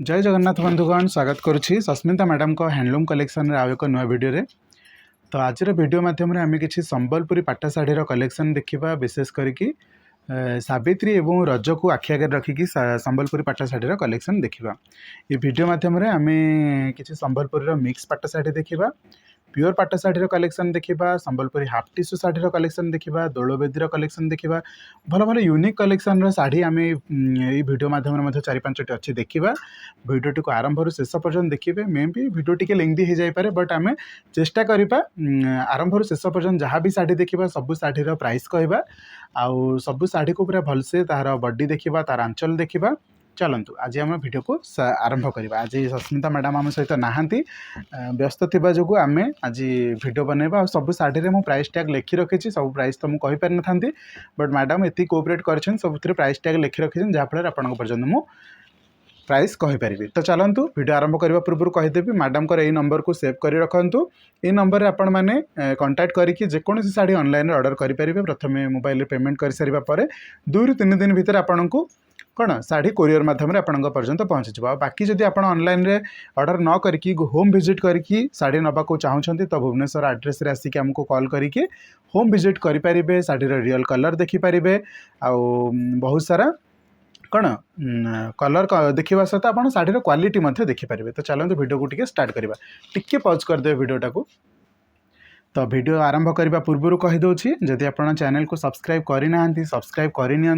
जय जगन्नाथ बंधुगण स्वागत करुच्ची सस्मिता मैडम को हैंडलूम कलेक्शन आउ एक नुआ वीडियो रे। तो आज वीडियो मध्यम आम कि संबलपुरी पाट शाढ़ीर कलेक्शन देखा विशेष करके सावित्री एवं रज को आखि आगे रखिकी संबलपुरी पाट शाढ़ीर कलेक्शन देखा। ये वीडियो मध्यम आम कि संबलपुरी मिक्स पाट शाढ़ी देखा, प्योर पाट शाढ़ीर कलेक्शन देखा, संबलपुरी हाफ टिश्यू शाढ़ीर कलेक्शन देखा, दोलबेदीर कलेक्शन देखा। भल भल यूनिक कलेक्शन शाढ़ी आम ये वीडियो मध्यम 4-5टी अच्छी देखा। वीडियो को आरंभ शेष पर्यटन देखिए। मे भी वीडियो टी लेंथी हो जापे, बट आम चेष्टा करवा आरंभ शेष पर्यटन जहाँ भी शाढ़ी देखा सब शाढ़ीर प्राइस कहवा, आउ सब शाढ़ी को पूरा भलसे तार बॉडी देखा, तार आंचल देखा। चलतु आज आम वीडियो को आरंभ करवा। आज सस्मिता मैडम आम सहित नहांती, व्यस्त थिबा जोगु आम आज वीडियो बनैबा। सब शाढ़ी रे मु प्राइस टैग लिखि रखी, सब प्राइस तो मुझे कही न था, बट मैडम एति कोऑपरेट कर सब प्राइस टैग लिखि रखी जहाँफल आपन पर्यटन मु प्राइस कहीपरि। तो चलतु वीडियो आरंभ करने पूर्व कहीदेवी मैडम को यही नंबर को सेव कर रखु। ये नंबर आपण मैंने कांटेक्ट करके जेकोसी शाढ़ी ऑनलाइन ऑर्डर करेंगे। प्रथम मोबाइल पेमेंट कर सारा 2 ରୁ 3 दिन भितर आपन को कौन शाढ़ी कोरियर माध्यम आपंक पर्यंत पहुँची जाए। बाकी जब आप ऑनलाइन रे ऑर्डर न करके होम विजिट करके शाढ़ी नवा को चाहते तो भुवनेश्वर एड्रेस रे आसिक आमको कॉल करके होम विजिट करेंगे। शाढ़ीर रियल कलर देखिपारे, आउ बहुत सारा कौन कलर देखा सहित आप शाढ़ीर क्वालिटी देखिपारे। तो चलते वीडियो को टिके स्टार्ट करवा। टिके पॉज करदे वीडियोटा को। तो वीडियो आरंभ करने पूर्व कहीदे, जदि आप चैनल को सब्सक्राइब करना सब्सक्राइब करनी,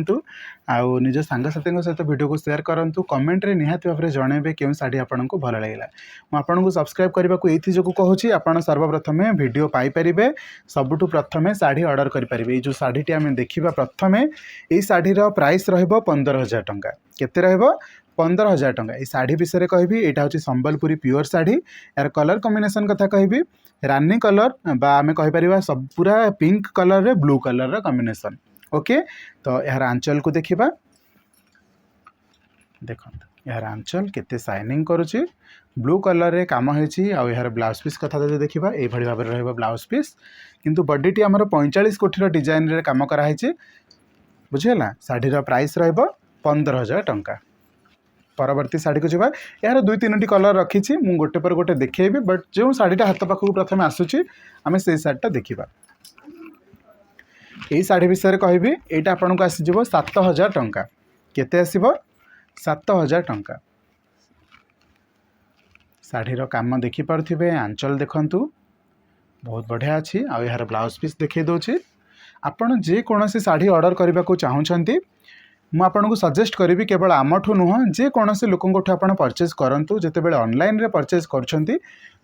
आउ निज सांगसाथी सहित वीडियो को शेयर करूँ। कमेंट रे निहाती भाव में जनइबे क्यों शाढ़ी आपको भल लगे। मुझे सब्सक्राइब करने को ये जो कहूँ, आप सर्वप्रथम वीडियो पाइपर सबुठु प्रथमे शाढ़ी ऑर्डर करेंगे। ये जो शाढ़ीटी आम देखा प्रथम ये शाढ़ीर प्राइस रहिबो 15,000 टंका। केते रहिबो 15,000 टंका। ये शाढ़ी विषय कहबी, यहाँ हूँ संबलपुरी प्योर शाढ़ी। यार कलर कॉम्बिनेशन कथा कहबी, रानी कलर बा आम कहीपर सब पूरा पिंक कलर रे ब्लू कलर कॉम्बिनेशन। ओके, तो यार आंचल को देखा। देखो यार आंचल केते शाइनिंग करुच्ची, ब्लू कलर रे काम होइछि। यार ब्लाउज पीस कथा जब देखा ये भाव में रहिबो ब्लाउज पीस, किंतु बॉडीटी आमर 45 कोटी डिजाइन रे काम कराई। बुझीगला। शाढ़ीर प्राइस रहिबो 15,000 टंका। परवर्ती शाढ़ी को जावा। यार 2-3टी कलर रखी, मुझे गोटे पर गोटे देखेबी, बट जो शाढ़ीटा हाथ पाखक प्रथम आसूची आम से शाढ़ीटा देखा। यही शाढ़ी विषय कहबी, यहाँ आपन को आसीज 7,000 टंका। केते आसीबो 7,000 टंका। शाढ़ीर काम देखिपे, आंचल देखंतु बहुत बढ़िया अच्छी। आ यार ब्लाउज पीस देखई दौची। आपन जेकोसी शाढ़ी ऑर्डर करने को चाहते मु आपको सजेस्ट करी केवल आमठू नुह, जेकोसी लोक परचेज करूँ। जितेबाला ऑनलाइन रे परचेज करछंती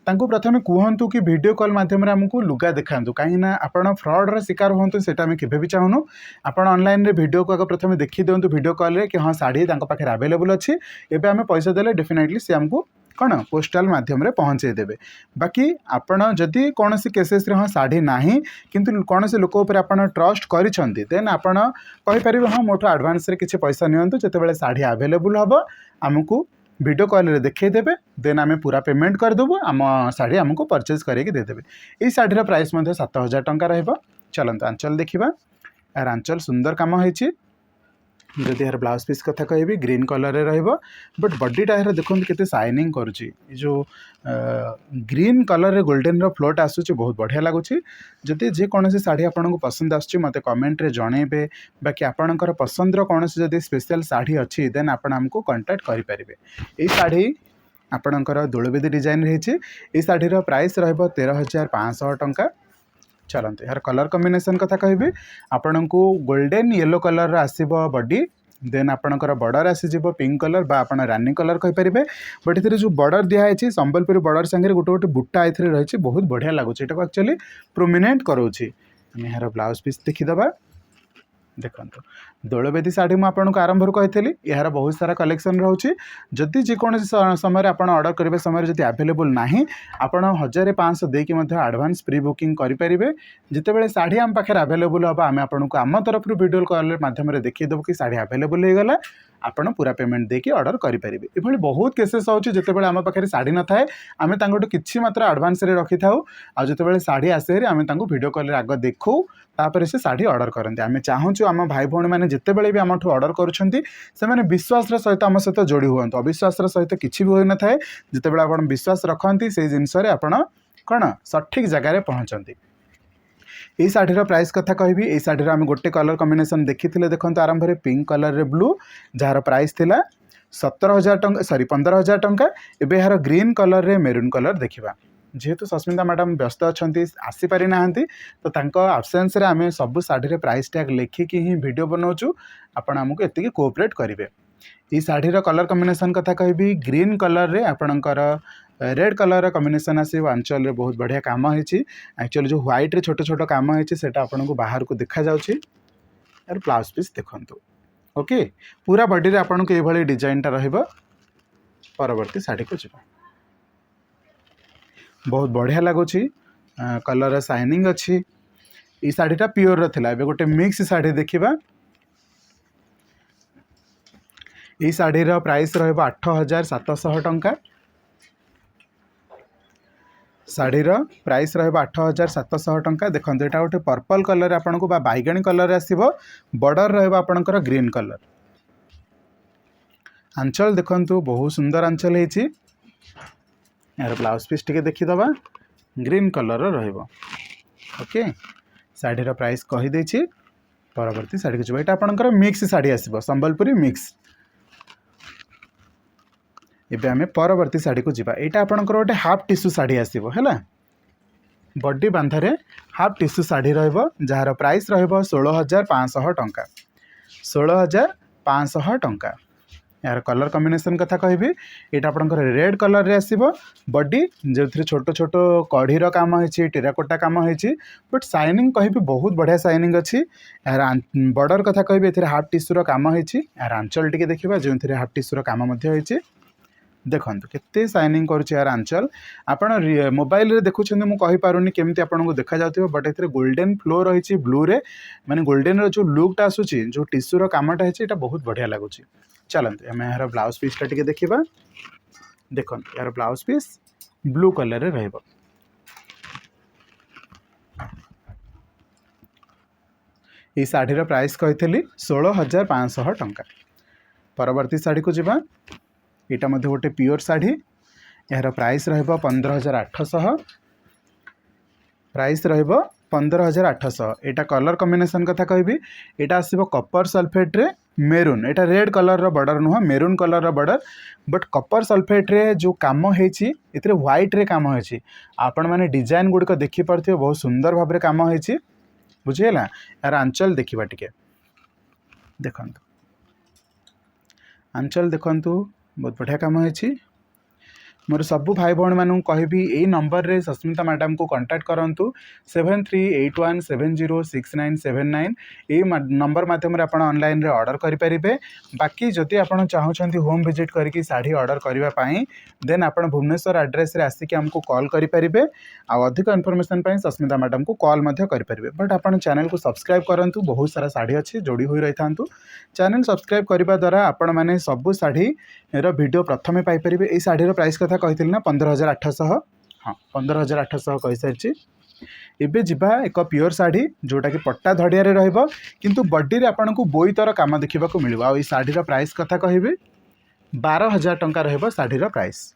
तांको प्रथमे कहतु कि वीडियो कॉल माध्यम आमको लुगा देखातु, कहीं आप फ्रॉडर शिकार हूँ सेटा आम केवे भी चाहूँ। आप ऑनलाइन रे वीडियो को आगे प्रथम देखी दिंतु वीडियो कॉल रे कि हाँ शाढ़ी पाखे आवेलेबल अच्छी। एवं आम पैसा देले डेफिनेटली सी आमको कौन पोस्टाल माध्यम रे पहुँचे देवे। बाकी आपण जदि कौन सी केसेस रे हाँ शाढ़ी नाही किंतु कौन से लोक उपर आपण ट्रस्ट करिसेंती, देन आपण कहि परिबे हाँ मोठो एडवांस रे किछि पैसा नियंतु। जेतेबेले शाढ़ी अवेलेबल हबो आमको वीडियो कॉल रे देखै देबे, देन आमे पूरा पेमेंट कर देबो, आम शाढ़ी आमको परचेज करके दे देबे। एई शाढ़ीर प्राइस मध्ये 7,000 टंका रहइबो। चलंतु आंचल देखिबा। यार आंचल सुंदर काम होइछि। जदि यार ब्लाउज पीस कथा कहबी ग्रीन कलर रे रहिबो, बट बॉडीटा यार देखो केते शाइनिंग करुच्ची। जो ग्रीन कलर रे गोल्डन रो फ्लोट आसुची, बहुत बढ़िया लगुच। जदि जेकोसी शाढ़ी आपको पसंद आसुची मते कमेंट रे जनइबे। बाकी आपणकर पसंदर कौन से जदि स्पेशल शाढ़ी अच्छी देन आपण आमको कांटेक्ट करेंगे। ये शाढ़ी आपणकर दोलबेदी डिजाइन रही। ये शाढ़ीर प्राइस रहिबो 13,500 टंका। चलते यार कलर कॉम्बिनेशन कथा कहबी, आपन को गोल्डन येलो कलर आसीबो बॉडी, देन आपणकर बॉर्डर आसीज पिंक कलर बा आपण रानी कलर कहीपर। बट ये जो बॉर्डर दिखाई संबलपुरी बॉर्डर संगे गोटे गोटे बुट्टा ए रही, बहुत बढ़िया लगुच। ये एक्चुअली प्रोमिनेंट करोछि। यार ब्लाउज पीस देखीदबा। देखो दोलबेदी शाढ़ी मुझे आरंभ कही यार बहुत सारा कलेक्शन रोचे। जदि जेकोसी समय आप ऑर्डर करेंगे समय जब आवेलेबल ना आप 1,500 देकी एडवांस प्री बुकिंग करेंगे। जितेबाला शाढ़ी आम पाखे आवेलेबल हम आपको आम तरफ वीडियो कॉल माध्यम देखीदेव कि शाढ़ी आवेलेबल हो गला। आपण पूरा पेमेंट देकी ऑर्डर करेंगे। ये बहुत केसेस होची जितेबाला आम पाखे शाढ़ी न थाए आम कि मात्र आडभांस रखी था आते शाढ़ी आसे आम वीडियो कॉल आग देखू तापर से शाढ़ी ऑर्डर करते आम चाहूँ आम भाई भौणी मैंने जितेबाला भी आमठू ऑर्डर करुँच विश्वास सहित आम सहित जोड़ी हूँ अविश्वास सहित किसी भी होना थाए जितेबाला आप विश्वास रखती से जिनस कौन सठिक जगार पहुँचती। ये शाढ़ीर प्राइस कथा कहबी ये शाढ़ीर आम गोटे कलर कॉम्बिनेशन देखी देखो आरंभ में पिंक कलर रे ब्लू जार प्राइस थिला 17,000 टंका सॉरी 15,000 टंका। एबे यार ग्रीन कलर रे मेरून कलर देखा जेहेतु सस्मिता मैडम व्यस्त अच्छा आसीपारी ना तो आबसेन्स आम सब शाढ़ी प्राइस टैग लिखिकी ही वीडियो बनाऊँ आपण आमको एति कोऑपरेट करेंगे। ये शाढ़ीर कलर कॉम्बिनेशन कथा कहबी ग्रीन कलर रे आपणकर रेड कलर कॉम्बिनेशन आसो आंचल रे बहुत बढ़िया काम होती एक्चुअली जो व्हाइट रे छोट छोट काम होती से आपको बाहर को देखा जाउछि। यार ब्लाउज पीस देखंतु ओके पूरा बॉडी रे आपन को ये भली डिजाइन टा रहइबो। परवर्ती साड़ी को जीवा बहुत बढ़िया लगुछि कलर शाइनिंग अच्छी। ये शाढ़ीटा प्योर रो थिला एबे गोटे मिक्स शाढ़ी देखिबा। ये शाढ़ीर प्राइस रहिबो 8,700 टंका। शाढ़ीर प्राइस रहिबो 8,700 टंका। देखो यहाँ गोटे पर्पल कलर आपन को बैगणी कलर आसीबो बॉर्डर रहिबो आपनकर ग्रीन कलर। आंचल देखंतु बहुत सुंदर आंचल होती। यार ब्लाउज पीस टिके देखीदबा ग्रीन कलर रहिबो ओके। शाढ़ीर प्राइस कही देछि। परवर्ती शाढ़ी को जीवा एटा आपनकर मिक्स शाढ़ी आसीबो संबलपुरी मिक्स। एबे आमे परवर्ती शाढ़ी को जीवा एटा आपनकर गोटे हाफ टिश्यू शाढ़ी आसीबो हैला बॉडी बांधारे हाफ टिश्यू शाढ़ी रहइबो जार प्राइस रहइबो 16,500 टंका 16,500 टंका। यार कलर कॉम्बिनेशन कथा कहबी एटा आपनकर रेड कलर रे आसीबो बॉडी जो छोट छोट कढ़ीर काम होइछि टेराकोटा काम होइछि बट शाइनिंग कहबी बहुत बढ़िया शाइनिंग अच्छी। यार बॉर्डर कथा कहबी एथिरे हाफ टिश्यूर काम होइछि। यार आंचल टिके देखिबा जो हाफ टिश्यूर काम मध्ये होइछि देखो केते शाइनिंग करुच्चे यार आंचल आपण मोबाइल रे देखुं मुझे कहीपरूनी केमती आपको देखा जाउथिबो बट एथिरे गोल्डन फ्लो रही ब्लू रे माने गोल्डन रो जो लुकटा आसुची जो टिश्यूर कामटा है बहुत बढ़िया लगुच। चलते आम यार ब्लाउज पीसटा टिके देखिबा। देखो यार ब्लाउज पीस ब्लू कलर रे रहइबो। ये शाढ़ीर प्राइस कही 16,500 टंका। परवर्ती शाढ़ी को जीवा एटा मध्य गोटे प्योर शाढ़ी यार प्राइस रहिबो 15,800 प्राइस रहिबो 15,800। एटा कलर कॉम्बिनेशन कथा कहबी एटा आसीबो कॉपर सल्फेट रे मेरून एटा रेड कलर रो बॉर्डर नुह मेरून कलर रो बॉर्डर बट कॉपर सल्फेट रे जो काम हेछि एतरे व्हाइट रे काम हेछि आपण माने डिजाइन गुड को देखि परथिबो बहुत सुंदर भाबरे रे काम हेछि बुझियला। यार आंचल देखिबा टिके देखंतु आंचल देखंतु बहुत बढ़िया काम होती। मोर सबू भाई भौणी मानू कहबी यही नंबर रे सस्मिता मैडम को कांटेक्ट करंतु 7381706979 ये नंबर माध्यम आप ऑनलाइन रे ऑर्डर करेंगे। बाकी जदि आप चाहूँगी होम विजिट करके शाढ़ी ऑर्डर करने देन आप भुवनेश्वर एड्रेस रे आसिक हमको कॉल करेंगे अधिक इनफॉरमेशन पाई सस्मिता मैडम को कॉल करेंगे। बट आप चैनल को सब्सक्राइब करूँ बहुत सारा शाढ़ी अच्छी जोड़ी हुई रही था चैनल सब्सक्राइब करने द्वारा आपण मैंने सबू शाढ़ी वीडियो प्रथमे पाइपर। ये शाढ़ीर प्राइस कथा कही ना 15,800 हाँ 15,800 कही सारी। एबे जिबा एक प्योर शाढ़ी जोटा कि पट्टा धड़िया रहिबो किंतु बॉडी रे आपन को बोईतर काम देखा मिल। आ शाढ़ीर प्राइस कथा कहबी 12,000 टंका रहिबो शाढ़ीर प्राइस।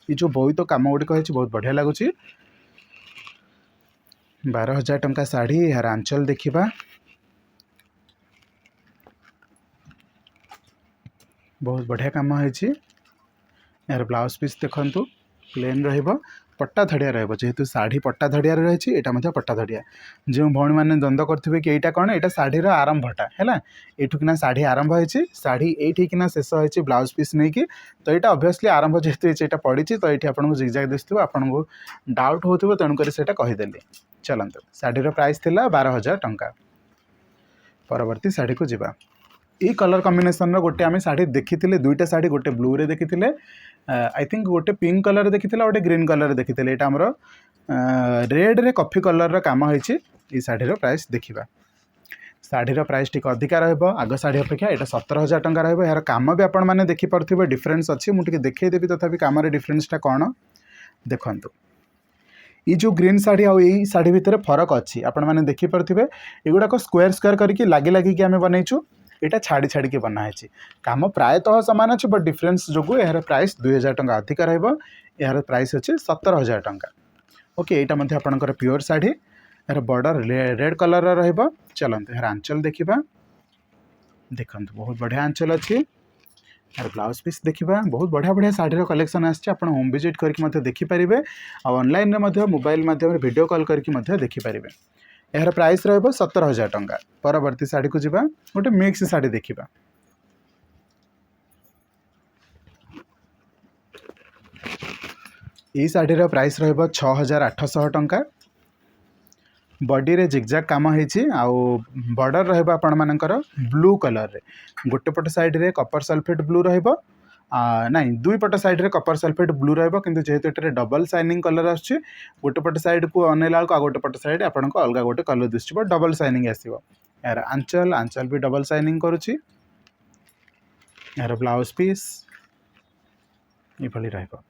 ये जो बोईत काम गुड़िक है बहुत बढ़िया लगुच 12,000 टंका शाढ़ी। यार आंचल देखिबा बहुत बढ़िया काम है। यार ब्लाउज पीस देखंतु प्लेन रहिबो पट्टा धड़िया रहिबो जेहेतु शाढ़ी पट्टा धड़िया रही है पट्टा धड़िया जो भौणी मैंने द्वंद्व करेंगे कि यहाँ कौन यहाँ शाढ़ीर आरंभटा है एठुकिना शाढ़ी आरंभ होती शाढ़ी एठिकिना शेष होती ब्लाउज पीस नहीं कि तो यहाँ ऑब्वियसली आरंभ जेहेतु यहाँ पड़ी तो ये आपको जिगजाग दिखो आपको डाउट हो तेणुक कहीदेली। चलते शाढ़ीर प्राइस थिला 12,000 टंका। परवर्ती शाढ़ी को जीवा ये कलर कॉम्बिनेशन गोटे आम शाढ़ी देखी दुईटा शाढ़ी गोटे ब्लू रे देखी आई थिंक गोटे पिंक कलर देखी गोटे ग्रीन कलर देखी यहाँ आमर रेड रे कॉफी कलर काम होती। ये शाढ़ीर प्राइस देखा शाढ़ीर प्राइस टी अधिका रग शाढ़ी अपेक्षा यहाँ 17,000 टंका रहा। यार कम भी आपण मैंने देखिपे डिफरेन्स अच्छी मुझे देखदेवी तथापि कम डिफरेन्सटा कौन देखु। ये जो ग्रीन शाढ़ी आउ यही शाढ़ी भितर फरक अच्छी आपण मैंने देखिपे एगुड़ाक स्क्वायर स्क्वायर करके लगी लगिकी आम बनईचु यहाँ छाड़ी छाड़ी बनाई कम प्रायतः सामान अच्छे बट डिफरेन्स जो यार प्राइस 2,000 टंका अधिका यार प्राइस अच्छे 17,000 टंका। ओके यहाँ आपंकर प्योर शाढ़ी यार बॉर्डर रेड कलर रहिबो। चलते यार आंचल देखा देखो बहुत बढ़िया आंचल अच्छी। यार ब्लाउज पीस देखा बहुत बढ़िया बढ़िया शाढ़ीर कलेक्शन आसचे होम विजिट करके देखिपारे ऑनलाइन मोबाइल माध्यम वीडियो कॉल करके देखिपारे। यार प्राइस रहिबो 17,000 टंका। परवर्ती शाढ़ी को जीवा गोटे मिक्स शाढ़ी देखा। यही शाढ़ीर प्राइस रहिबो 6,800 टंका। बॉडी रे जिगजाग काम होइछि आउ बॉर्डर रहबा आपण मानकर ब्लू कलर रे गोटे पट साइड रे कॉपर सल्फेट ब्लू रहबो नहीं दुई पट साइड रे कॉपर सल्फेट ब्लू रहबो किंतु जेहेतु एटे डबल शाइनिंग कलर आछी गोटे पट साइड को अनेला को गोटे पट साइड आपण को अलगा गोटे कलर दिसबो डबल शाइनिंग आसीबो। यार आंचल आंचल भी डबल शाइनिंग करूछि। यार ब्लाउज पीस ये भली रहबो।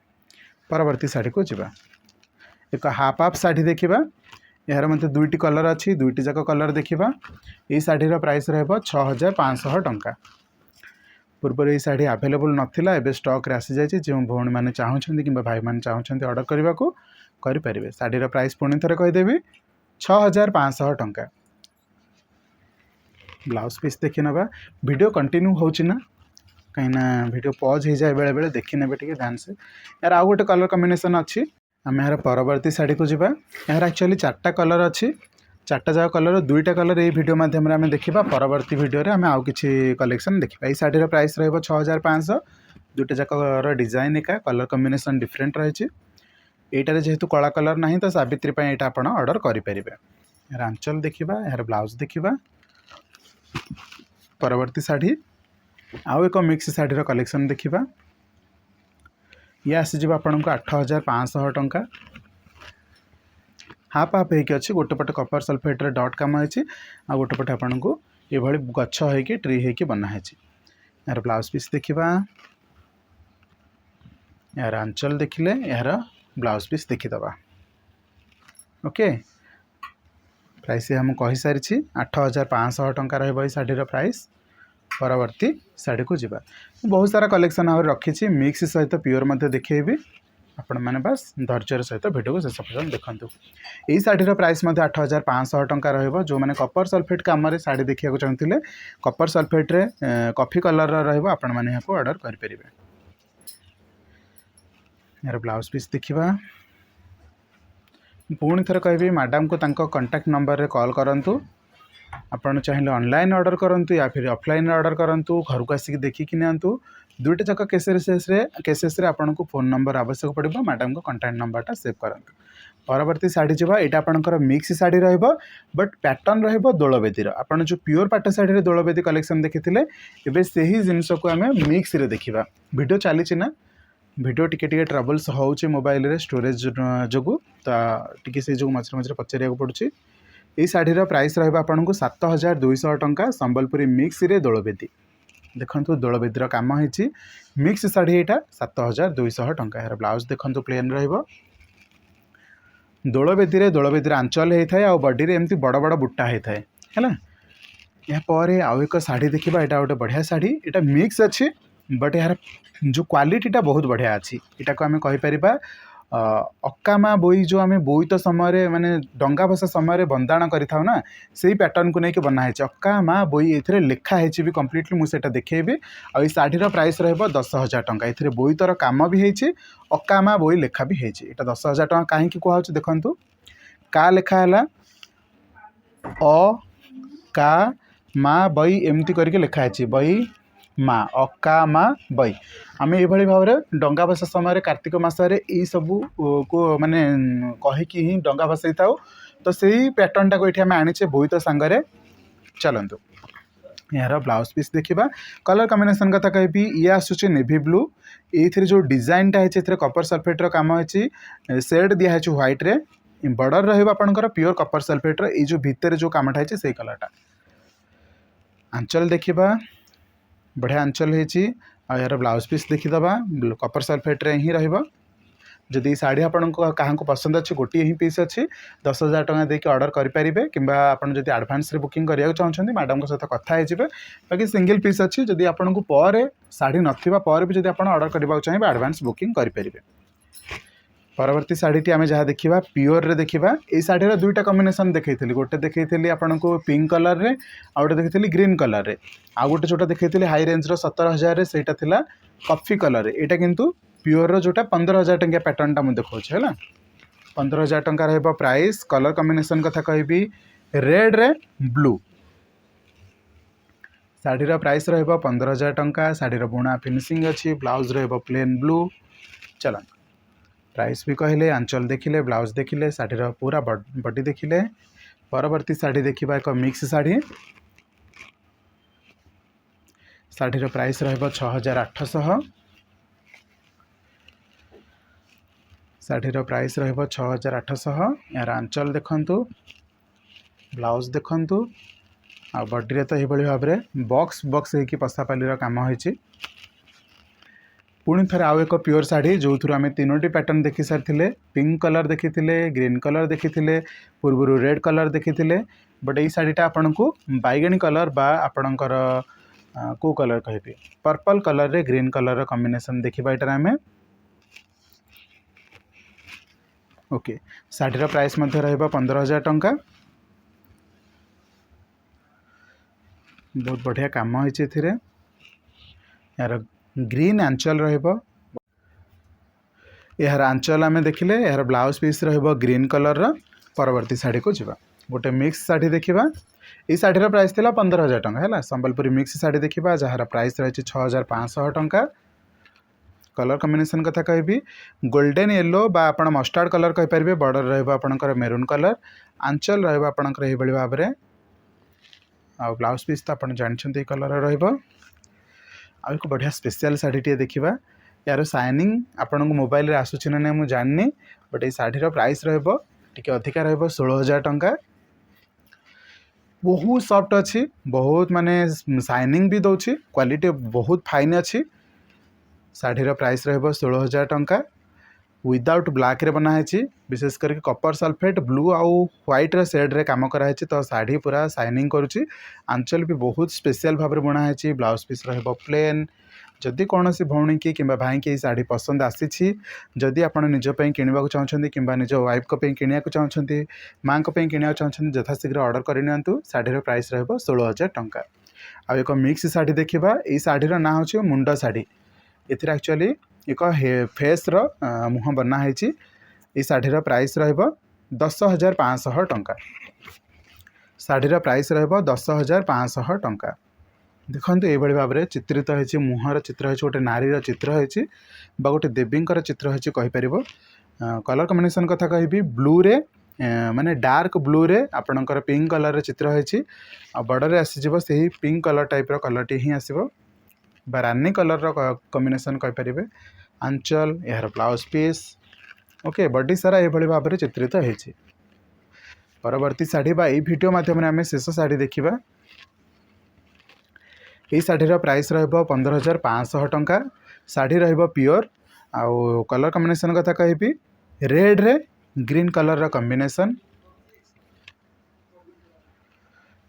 परवर्ती शाढ़ी को जीवा एक हाफ हाफ शाढ़ी देखिबा। यार मत दुईटी कलर अच्छी दुईटी जाक कलर देखा। ये शाढ़ीर प्राइस रहिबो 6,500 टंका। पूर्व ये शाढ़ी आवेलेबल नथिला एबे स्टॉक रे आसी जाइछि जो भौणी माने चाहुछन्ती कि भाई माने चाहुछन्ती ऑर्डर करबा को करि परिबे। शाढ़ीर प्राइस पुणी थरे कहि देबी 6,500 टंका। ब्लाउज पीस देखि नबा वीडियो कंटिन्यू होछि ना कहीं वीडियो पॉज हो जाए बेले बेले देखि नेबे टिके ध्यान से। यार आउ गोटे कलर कॉम्बिनेशन अच्छी आम यार परवर्ती शाढ़ी को जीवा। यार एक्चुअली 4टा कलर अच्छी 4टा जाक कलर 2टा कलर ये वीडियो माध्यम आम देखा। परवर्ती वीडियो रे आम आउ किछि कलेक्शन देखा। ये शाढ़ीर प्राइस रहिबो 6,500। 2टा जाक डिजाइन एका कलर कॉम्बिनेशन डिफरेंट रही। एटारे जेहेतु कला कलर ना तो सावित्री पे यहाँ आप ऑर्डर करेंगे। यार आंचल देखा यार ब्लाउज देखा। परवर्ती शाढ़ी आउ एक मिक्स शाढ़ीर कलेक्शन देखा। ये आसीज आपन को 8,500 टंका। हाफ हाफ होगी अच्छी गोटे पटे कॉपर सल्फेट रे डॉट काम होती आ गोटे पटे आपन को ये भली गछ होगी ट्री होगी बनाई। यार ब्लाउज पीस देखा। यार आंचल देखिले यार ब्लाउज पीस देखीदबा। ओके प्राइस हम कही सारी 8,500 टंका रही शाढ़ीर प्राइस। परवर्ती शाढ़ी को जीवा बहुत सारा कलेक्शन आ रखी मिक्स सहित प्योर देखेबी आपण मैंने बस धैर्य सहित वीडियो को शेष पर्यटन देखूँ। यही शाढ़ीर प्राइस 8,500 टंका रहिबो। जो मैंने कॉपर सल्फेट काम शाढ़ी देखा चाहते कॉपर सल्फेट रे कॉफी कलर रहिबो आपण मैंने यहाँ ऑर्डर करेंगे। यार ब्लाउज पीस देखा पुणी थर कहि मैडम को तांको कांटेक्ट नंबर रे कॉल करंतु। आपन चाहिए ऑनलाइन ऑर्डर करंतु या फिर ऑफलाइन ऑर्डर करंतु घर को आसिक देखिक नियंतु। 2टा जाक केसेस रे आपन को फोन नंबर आवश्यक पड़ो। मैडम को कांटेक्ट नंबरटा सेव करंतु। परवर्ती शाढ़ी जीवा यहाँ आपंकर मिक्स शाढ़ी रहिबो बट पैटर्न रहिबो दोलबेदीर। आपन जो प्योर पाट शाढ़ी रे दोलबेदी कलेक्शन देखिथिले एबे सेही जिंस को आमे मिक्स रे देखिबा। वीडियो चली ना वीडियो टिके ट्रबल्स होउचे मोबाइल रे स्टोरेज जोगु तो टिके से जो मझे मझे पचारिया पड़ुछि। ये शाढ़ीर प्राइस रहिबा आपन को 7,200 टंका। संबलपुरी मिक्स रे दोलबेदी देखंतु दोलबेदीर काम होइछि मिक्स शाढ़ी एटा 7,200 टंका। यार ब्लाउज देखंतु प्लेन रहिबो। दोलबेदीर आंचल होता है आ बॉडी रे एमती बड़ बड़ बुट्टा होता है है। या पर आउ एक शाढ़ी देखा यहाँ गोटे बढ़िया शाढ़ी यहाँ मिक्स अच्छी बट यार जो क्वालिटीटा बहुत बढ़िया अच्छी। यहाँ को आम कहीपर अकामा बोई जो आम बोईत समय माने डंगा भसा समय बंदाण करिथाउ ना से पैटर्न को लेकिन बनाई अकामा बोई ये लिखाई भी कम्प्लीटली मुझे देखेबी। आ शाढ़ीर प्राइस रहिबो 10,000 टंका। ये बोईतर काम भी होती अकामा बोई लेखा भी होती। यहाँ 10,000 टंका कहीं कहूँ देखु का लेखा है अ का मा बई एमती करके लिखाई बई माँ अका माँ बई। आम ये भाव में डंगा भसा समय कार्तिक मासरे यही सबू को माने कहीकि ही डंगा भसई था तो सही पैटर्न टाक ये आनीचे बोईत सांगरे। चलतु यार ब्लाउज पीस देखा। कलर कॉम्बिनेशन कथा कहि ये आसूँ नेवी ब्लू। ये जो डिजाइनटा है कॉपर सल्फेट काम होती सेड दिखाई व्हाइट रे बॉर्डर रहा आपंकर प्योर कॉपर सल्फेट ये जो भितर जो कामटा है से कलरटा। आंचल देखा बढ़िया आंचल होती यार ब्लाउज पीस देखीदबा कपर सल्फेट्रे ही रही जदि शाढ़ी आपण क्या पसंद अच्छे गोटे ही पीस अच्छी 10,000 टଙ୍କା देके ऑर्डर करेंगे कि आपड़ आडभांस बुकिंग करने चाहते मैडम सहित कथा बाकी सिंगल पीस अच्छी जदि आपन को पर शाढ़ी नथिबा पर भी जदि आप ऑर्डर करने चाहिए आडभांस बुकिंग करेंगे। परवर्ती शाढ़ी आम जहाँ देखा प्योर रे देखा ये शाढ़ीर दुईटा कॉम्बिनेशन देखी गोटे देखी आपन को पिंक कलर रे आ गोटे देखी ग्रीन कलर रे आ गोटे जोटा देखी हाई रेंज 17,000 से कॉफी कलर रे यहाँ किंतु प्योर रो जोटा 15,000 टंकिया पैटर्न टा मुझे देखा है 15,000 टंका रहिबो प्राइस। कलर कॉम्बिनेशन कथा कहबी रेड रे ब्लू शाढ़ीर प्राइस रहिबो 15,000 टंका। शाढ़ीर बुणा फिनिशिंग अच्छी ब्लाउज रहिबो प्लेन ब्लू। चलो प्राइस भी कहले आंचल देखिले ब्लाउज देखिले शाढ़ीर पूरा बॉडी देखिले। परवर्ती शाढ़ी देखा एक मिक्स शाढ़ी शाढ़ीर प्राइस रहिबो 6,800 शाढ़ीर प्राइस रहिबो 6,800। यार आंचल देखंतु ब्लाउज देखंतु आ बॉडी रे तो ये भाव में बॉक्स बॉक्स होगी पसापाली काम होती। पुणी थे आउ एक प्योर शाढ़ी जो थ्रु आम तीनोटी पैटर्न देखी सारी पिंक कलर देखी ग्रीन कलर देखी पूर्व रेड कलर देखी बट ये शाढ़ीटा आपन को बैगनी कलर बा आपणकर को कलर कहि पर्पल कलर रे ग्रीन कलर कॉम्बिनेशन देखा यहाँ आम ओके। शाढ़ीर प्राइस 15,000 टंका। बहुत बढ़िया काम होती यार ग्रीन आंचल यार आंचल आम देखिले यार ब्लाउज पीस ग्रीन कलर परवर्ती शाढ़ी को जीवा गोटे मिक्स शाढ़ी देखा ये शाढ़ीर प्राइस थी 15,000 टंका है संबलपुरी मिक्स शाढ़ी देखा जार प्राइस रही 6,500 टंका। कलर कॉम्बिनेशन कथा कहबी गोल्डन येलो बा आपण मस्टार्ड कलर कहींपारे बॉर्डर रहा मेरून कलर आंचल रहा ये भाव में आ ब्लाउज पीस तो आप जानते कलर एक बढ़िया स्पेशल शाढ़ी टे देखा यार शाइनिंग आपन को मोबाइल रे आसूची ना नहीं मुझे जाननी बट ये शाढ़ीर प्राइस टे अधिका 16,000 टंका। बहुत सॉफ्ट अच्छी बहुत माने शाइनिंग भी दौर क्वालिटी बहुत फाइन अच्छी। शाढ़ीर प्राइस 16,000 टंका विदाउट ब्लैक रे बनाई विशेष करके कपर सल्फेट ब्लू आउ व्हाइट सेड रे काम कराई तो शाढ़ी पूरा शाइनिंग करुच्ची। आंचल भी बहुत स्पेशल भाव में बनाई ब्लाउज पीस रहिबो प्लेन। जदि कौन सी भौणी की कि भाई की शाढ़ी पसंद आसी जदि आप निजपाई किणवा चाहते कि निज वाइफ को किणा चाहते माँ को किणा चाहते यथाशीघ्र ऑर्डर करनी शाढ़ीर प्राइस 16,000 टंका। आ एक मिक्स शाढ़ी देखा ये शाढ़ीर ना हूँ मुंड शाढ़ी एथिरे एक्चुअली एक फेस मुह बनाई ये शाढ़ीर प्राइस 10,500 टंका। शाढ़ीर प्राइस 10,500 टंका। देखो ये भाव में चित्रित होती मुहर चित्र होती गोटे नारीर चित्र होती गोटे देवींकर चित्र होती कहीपर। कलर कॉम्बिनेशन कथा कहबी ब्लू रे माने डार्क ब्लू रे आपणकर पिंक कलर रे चित्र होती बॉर्डर रे आसीजिवो से पिंक कलर टाइप कलर टी ही आसीबो बा रानी कलर कॉम्बिनेशन कहीपर। आंचल यार ब्लाउज पीस ओके बॉडी सारा ये भाव में चित्रित होती। परवर्ती शाढ़ी बा ये वीडियो माध्यम आम शेष शाढ़ी देखा ये शाढ़ीर प्राइस 15,500 टंका। शाढ़ी प्योर आउ कलर कॉम्बिनेशन कथा कहबी रेड रे ग्रीन कलर कॉम्बिनेशन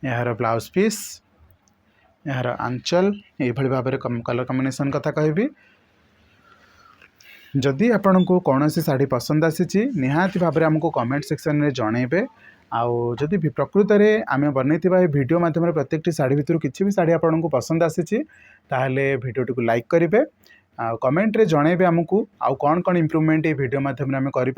यार ब्लाउज पीस यार आंचल ये भाव में कलर कॉम्बिनेशन कथा कहबी। जदि आपन को कौन सी शाढ़ी पसंद आसी निहाती भाव में आमको कमेंट सेक्शन में जनइबे। आउ जदि प्रकृत में आम बनईथिबा वीडियो माध्यम प्रत्येक शाढ़ी भितर किसी भी शाढ़ी आपन को पसंद आसी ताहले वीडियोटी को लाइक करेंगे आ कमेंट रे जनइबे आमको आउ कौन कौन इम्प्रूवमेंट ये वीडियो माध्यम आम करें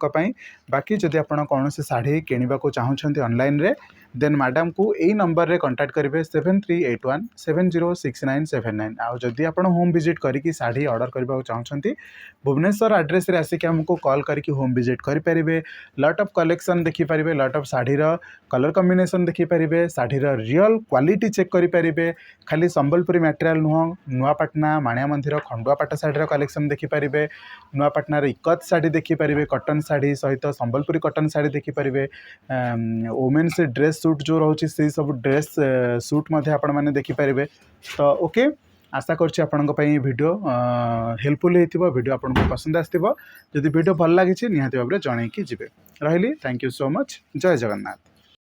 आपण। बाकी जदि आप कौन से शाढ़ी किणवा को चाहते ऑनलाइन रे देन मैडम को यही नंबर रे कांटेक्ट करेंगे 7381706979। आउ जदि आप होम विजिट करके शाढ़ी ऑर्डर करने चाहते भुवनेश्वर एड्रेस रे आसिक हमको कॉल करके होम विजिट करेंगे। लॉट ऑफ कलेक्शन देखिपारे लॉट ऑफ शाढ़ीर कलर कॉम्बिनेशन देखिपारे शाढ़ीर रियल क्वालिटी चेक करेंगे। खाली संबलपुरी मटेरियल नुह नुआपाटना माणिया मंदिर खंडुआपाट शाढ़ीर कलेक्शन देखिपारे नुआपाटनार इकत शाढ़ी देखिपारे कटन शाढ़ी सहित संबलपुरी कटन शाढ़ी देखिपारे वोमेन्स ड्रेस सूट जो रोचे से सब ड्रेस सूट आपण मैंने देखिपारे। तो ओके आशा करछि आपन वीडियो हेल्पफुल होइथिबो वीडियो आपन पसंद आसथिबो जदि वीडियो भल लागिछि निहाती भाबरे जणैकी जिवे रहिली थैंक यू सो मच जय जगन्नाथ।